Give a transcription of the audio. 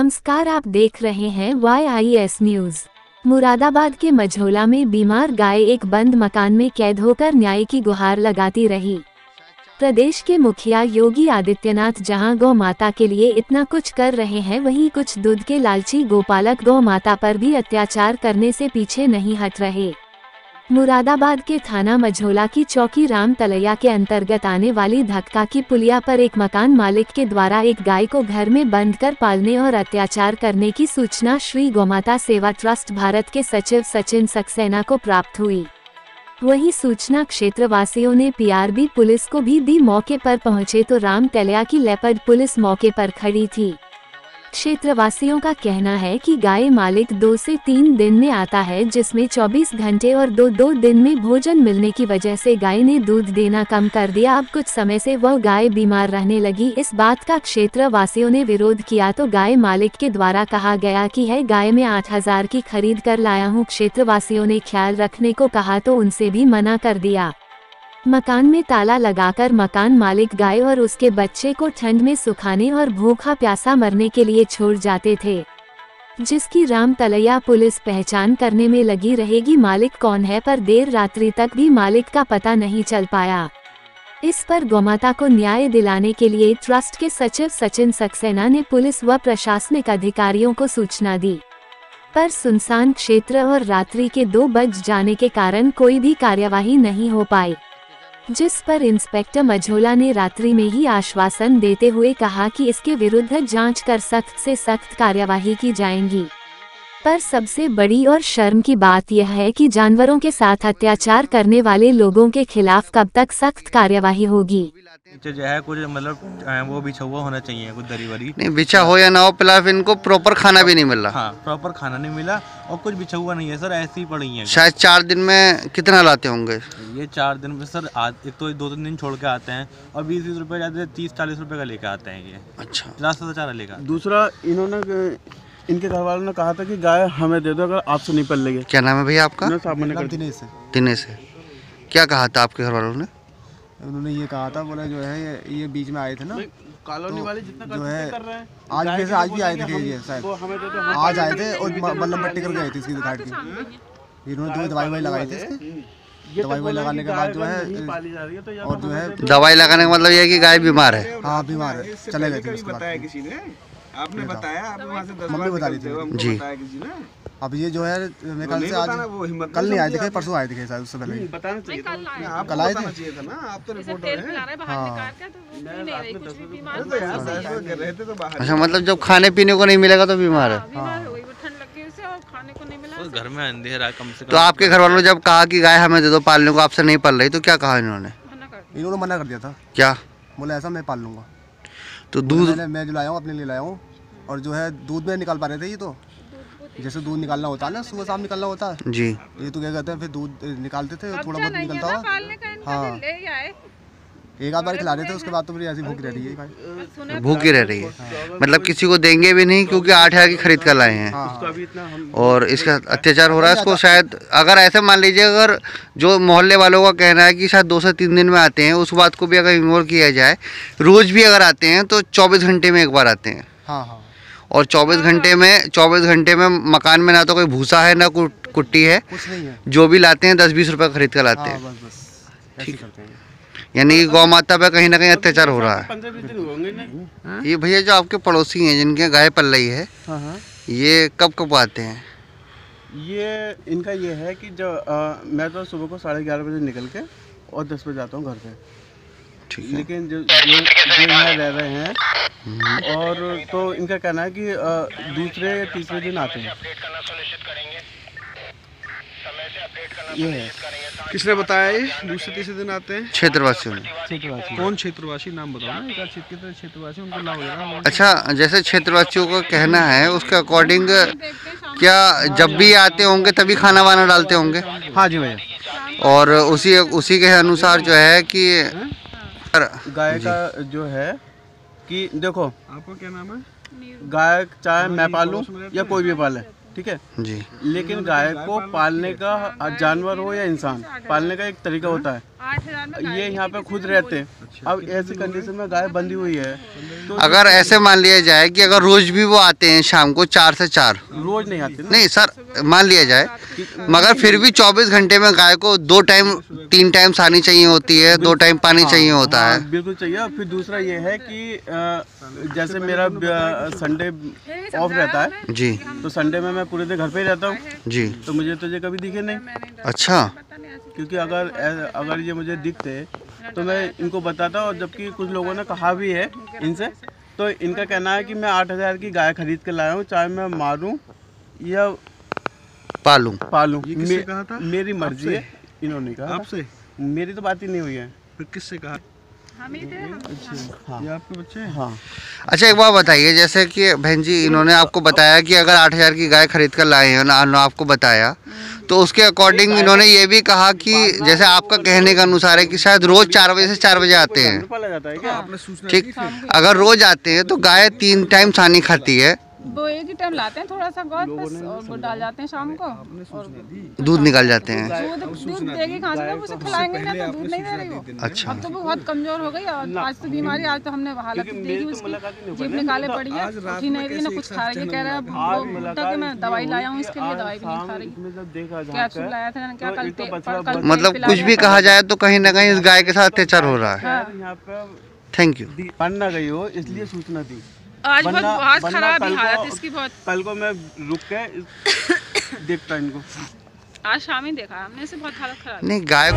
नमस्कार, आप देख रहे हैं YIS न्यूज। मुरादाबाद के मझोला में बीमार गाय एक बंद मकान में कैद होकर न्याय की गुहार लगाती रही। प्रदेश के मुखिया योगी आदित्यनाथ जहां गौ माता के लिए इतना कुछ कर रहे हैं, वहीं कुछ दूध के लालची गोपालक गौ माता पर भी अत्याचार करने से पीछे नहीं हट रहे। मुरादाबाद के थाना मझोला की चौकी राम तलैया के अंतर्गत आने वाली धक्का की पुलिया पर एक मकान मालिक के द्वारा एक गाय को घर में बंद कर पालने और अत्याचार करने की सूचना श्री गौमाता सेवा ट्रस्ट भारत के सचिव सचिन सक्सेना को प्राप्त हुई। वही सूचना क्षेत्रवासियों ने PRB पुलिस को भी दी। मौके पर पहुंचे तो राम तलैया की लेपर्ड पुलिस मौके पर खड़ी थी। क्षेत्रवासियों का कहना है कि गाय मालिक 2 से 3 दिन में आता है, जिसमें 24 घंटे और 2 दिन में भोजन मिलने की वजह से गाय ने दूध देना कम कर दिया। अब कुछ समय से वह गाय बीमार रहने लगी। इस बात का क्षेत्रवासियों ने विरोध किया तो गाय मालिक के द्वारा कहा गया कि है गाय में 8,000 की खरीद कर लाया हूँ। क्षेत्रवासियों ने ख्याल रखने को कहा तो उनसे भी मना कर दिया। मकान में ताला लगाकर मकान मालिक गाय और उसके बच्चे को ठंड में सुखाने और भूखा प्यासा मरने के लिए छोड़ जाते थे, जिसकी राम तलैया पुलिस पहचान करने में लगी रहेगी। मालिक कौन है, पर देर रात्रि तक भी मालिक का पता नहीं चल पाया। इस पर गौमाता को न्याय दिलाने के लिए ट्रस्ट के सचिव सचिन सक्सेना ने पुलिस व प्रशासनिक अधिकारियों को सूचना दी, पर सुनसान क्षेत्र और रात्रि के 2 बज जाने के कारण कोई भी कार्यवाही नहीं हो पाई, जिस पर इंस्पेक्टर मझोला ने रात्रि में ही आश्वासन देते हुए कहा कि इसके विरुद्ध जांच कर सख्त से सख्त कार्यवाही की जाएगी। पर सबसे बड़ी और शर्म की बात यह है कि जानवरों के साथ अत्याचार करने वाले लोगों के खिलाफ कब तक सख्त कार्यवाही होगी। जो है कुछ मतलब वो बिछा हुआ होना चाहिए, कुछ दरी वरी नहीं बिछा हो या ना हो, फिलहाल इनको प्रॉपर खाना भी नहीं मिल रहा। हाँ, प्रॉपर खाना नहीं मिला और कुछ बिछा हुआ नहीं है सर, ऐसी ही पड़ी है। शायद 4 दिन में कितना लाते होंगे ये? 4 दिन में सर एक तो 2-3 दिन छोड़ के आते हैं और 20-20 रुपए जाते, 30-40 रुपए का लेके आते हैं ये। अच्छा, 50 से चारा लेकर। दूसरा, इनके घर वालों ने कहा था कि गाय हमें दे दो अगर आपसे नहीं पल लेगी। क्या नाम है भैया आपका? दिनेश है। क्या कहा था आपके घर वालों ने? उन्होंने ये कहा था, बोला जो है ये बीच में आए थे ना कॉलोनी वाले जितना जो है कर रहे हैं, आज भी आए थे, ये शायद आज आए थे और बल्लम पट्टी कर गए थे इसकी घाट की। इन्होंने दवाई लगाई थी इसकी। दवाई लगाने के बाद जो है और जो है दवाई लगाने का मतलब ये है कि गाय बीमार है। हाँ बीमार है, चले गए थे उसके बाद। किसी ने आपने बताया, आपने वहाँ से मम्मी बता रही थी जी। किसी ने अब ये जो है मेरे ख्याल से आज कल नहीं आए थे, परसों आए थे शायद, उससे पहले बताना चाहिए था। कल आए थे। आप तो रिपोर्टर हैं। अच्छा, मतलब जब खाने पीने को नहीं मिलेगा तो बीमार है। घर में अंधेरा कम से कम। तो आपके घर वालों ने जब कहा कि गाय हमें दे दो पालने को, आपसे नहीं पाल रही, तो क्या कहा इन्होंने? इन्होंने मना कर दिया था। क्या बोला ऐसा मैं पाल लूँगा। तो दूध मैं जो लाया हूँ अपने लिए लाया हूँ, और जो है दूध में निकाल पा रहे थे। ये तो जैसे दूध निकालना होता है ना, सुबह शाम निकालना होता है जी। ये तो क्या कहते हैं, फिर दूध निकालते थे, थोड़ा बहुत निकलता हुआ। हाँ, एक आध बार खिला रहे थे, उसके बाद तो फिर ऐसी भूखी रह रही है। भूखी रह रही है, मतलब किसी को देंगे भी नहीं क्योंकि 8,000 की खरीद कर लाए हैं। और इसका अत्याचार हो रहा है। इसको शायद अगर ऐसे मान लीजिए, अगर जो मोहल्ले वालों का कहना है कि शायद 2 से 3 दिन में आते हैं, उस बात को भी अगर इग्नोर किया जाए, रोज भी अगर आते हैं तो 24 घंटे में एक बार आते हैं। हाँ। और 24 घंटे में मकान में ना तो कोई भूसा है ना कुट्टी है, कुछ नहीं है। जो भी लाते हैं 10-20 रुपए खरीद कर लाते हैं। बस ठीक करते हैं। यानी गौ माता पे कहीं ना कहीं अत्याचार हो रहा है। ये भैया जो आपके पड़ोसी हैं जिनके गाय पल रही है, ये कब आते हैं? ये इनका ये है कि जो मैं तो सुबह को 11:30 बजे निकल के और 10 बजे जाता हूँ घर पे। ठीक है। लेकिन जो यहाँ रह रहे हैं, और तो इनका कहना है कि दूसरे या तीसरे दिन आते हैं। ये है। किसने बताया ये दूसरे तीसरे दिन आते हैं? क्षेत्रवासियों ने। कौन क्षेत्रवासी, नाम बताओ ना। एक क्षेत्रवासी उनको नाम होगा। अच्छा, जैसे क्षेत्रवासियों का कहना है उसके अकॉर्डिंग क्या जब भी आते होंगे तभी खाना वाना डालते होंगे? हाँ जी भैया। और उसी के अनुसार जो है कि गाय का जो है कि देखो, आपका क्या नाम है? गाय चाहे मैं पालूं या कोई भी पाले, ठीक है जी, लेकिन गाय को पालने का, जानवर हो या इंसान, पालने का एक तरीका होता है। ये यहाँ पे खुद रहते हैं। अब ऐसी कंडीशन में गाय बंधी हुई है तो अगर ऐसे मान लिया जाए कि अगर रोज भी वो आते हैं शाम को 4 से 4, रोज नहीं आते ना। नहीं सर मान लिया जाए, मगर फिर भी 24 घंटे में गाय को 2 टाइम 3 टाइम सानी चाहिए होती है, 2 टाइम पानी चाहिए होता है। बिल्कुल चाहिए। और फिर दूसरा ये है कि जैसे मेरा संडे ऑफ रहता है जी, तो संडे में मैं पूरे दिन घर पे ही रहता हूँ जी। तो मुझे तो ये कभी दिखे नहीं। अच्छा, क्योंकि अगर ये मुझे दिखते तो मैं इनको बताता। और जबकि कुछ लोगों ने कहा भी है इनसे, तो इनका कहना है कि मैं 8,000 की गाय खरीद के लाया हूँ, चाहे मैं मारूं या पालूं। कहा था? मेरी मर्जी है। इन्होंने कहा आपसे? मेरी तो बात ही नहीं हुई है। फिर किससे कहा? हाँ। ये आपके बच्चे हैं? हाँ। अच्छा एक बात बताइए, जैसे कि बहन जी इन्होंने आपको बताया कि अगर 8,000 की गाय खरीद कर लाए हैं ना, आपको बताया, तो उसके अकॉर्डिंग इन्होंने ये भी कहा कि जैसे आपका कहने के अनुसार है कि शायद रोज 4 बजे से 4 बजे आते हैं, पाला जाता है क्या? ठीक। अगर रोज आते हैं तो गाय 3 टाइम सानी खाती है, वो एक ही टाइम लाते हैं थोड़ा सा गोद बस, और वो डाल जाते हैं शाम को और दूध निकाल जाते हैं। दूध देगी कहाँ से? उसे खिलाएंगे ना तो दूध नहीं दे रही वो। अच्छा, अब तो वो बहुत कमजोर हो गई और आज तो बीमारी, आज तो हमने हालत देखी उसकी, जीभ निकाले पड़ी है, उठी नहीं रही ना कुछ खा रही है। कह रहा है कि मैं दवाई लाया हूँ इसके लिए, दवाई भी नहीं खा रही। कैप्सूल लाया था क्या कल? मतलब कुछ भी कहा जाए तो कहीं ना कहीं इस गाय के साथ अत्याचार हो रहा है। यहाँ पे थैंक यू। पढ़ना गई हो इसलिए सूचना दी। आज बहुत खराब हालत इसकी, बहुत। कल को मैं रुक के देखता इनको। आज शाम ही देखा हमने, इसे बहुत हालत खराब। नहीं गाय